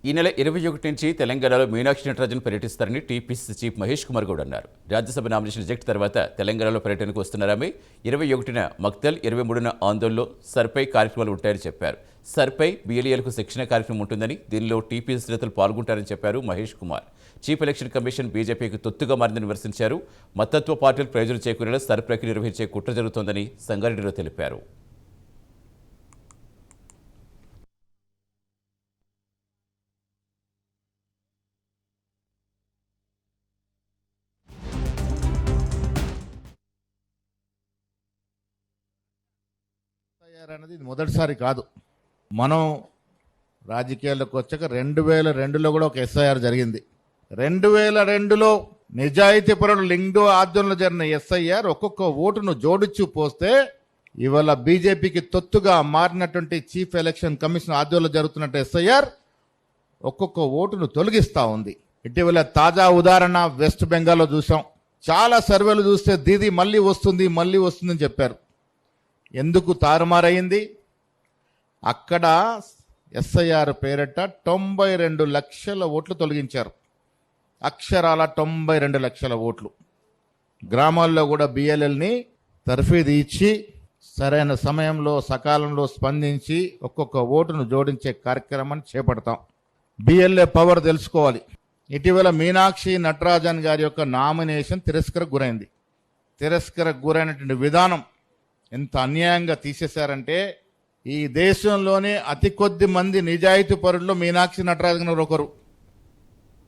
ఈ నెల 21 నుంచి తెలంగాణలో మీనాక్షి నటరాజన్ పర్యటిస్తారని టీపీసీసీ చీఫ్ మహేష్ కుమార్ గౌడ్ అన్నారు. రాజ్యసభ నామినేషన్ రిజెక్ట్ తర్వాత తెలంగాణలో పర్యటనకు వస్తున్నారామె. 21న మక్తల్, 23న ఆందోళనలో సర్పై కార్యక్రమాలు ఉంటాయని చెప్పారు. సర్పై బీఎల్ఏలకు శిక్షణ కార్యక్రమం ఉంటుందని, దీనిలో టీపీసీసీ నేతలు పాల్గొంటారని చెప్పారు Mahesh Kumar. Chief election commission బీజేపీకి తొత్తుగా మారిందని విమర్శించారు. మతత్వ పార్టీలు ప్రయోజనం చేకూరేలా సర్ ప్రక్రియ నిర్వహించే కుట్ర జరుగుతోందని సంగారెడ్డిలో తెలిపారు. అనేది ఇది మొదటిసారి కాదు. మనం రాజకీయాల్లోకి వచ్చాక 2002లో కూడా ఒక ఎస్ఐఆర్ జరిగింది. 2002లో నిజాయితీ పరులు లింగో ఆధ్వర్యంలో జరిగిన ఎస్ఐఆర్ ఒక్కొక్క ఓటును జోడించు పోస్తే ఇవాళ బీజేపీకి తొత్తుగా మారినటువంటి చీఫ్ ఎలక్షన్ కమిషన్ ఆధ్వర్యంలో జరుగుతున్న ఎస్ఐఆర్ ఒక్కొక్క ఓటును తొలగిస్తూ ఉంది. ఇటీవల తాజా ఉదాహరణ వెస్ట్ బెంగాల్లో చూసాం. చాలా సర్వేలు చూస్తే దీది మళ్ళీ వస్తుందని చెప్పారు. ఎందుకు తారుమారైంది? అక్కడ ఎస్ఐఆర్ పేరిట 92 లక్షల ఓట్లు తొలగించారు. అక్షరాల 92 లక్షల ఓట్లు. గ్రామాల్లో కూడా బిఎల్ఎల్ని తర్ఫీదు ఇచ్చి సరైన సమయంలో సకాలంలో స్పందించి ఒక్కొక్క ఓటును జోడించే కార్యక్రమాన్ని చేపడతాం. బిఎల్ఏ పవర్ తెలుసుకోవాలి. ఇటీవల మీనాక్షి నటరాజన్ గారి యొక్క నామినేషన్ తిరస్కరణకు గురైంది. తిరస్కరణకు గురైనటువంటి విధానం ఎంత అన్యాయంగా తీసేశారంటే, ఈ దేశంలోనే అతి కొద్ది మంది నిజాయితీ పరుల్లో మీనాక్షి నటరాజన్ ఒకరు.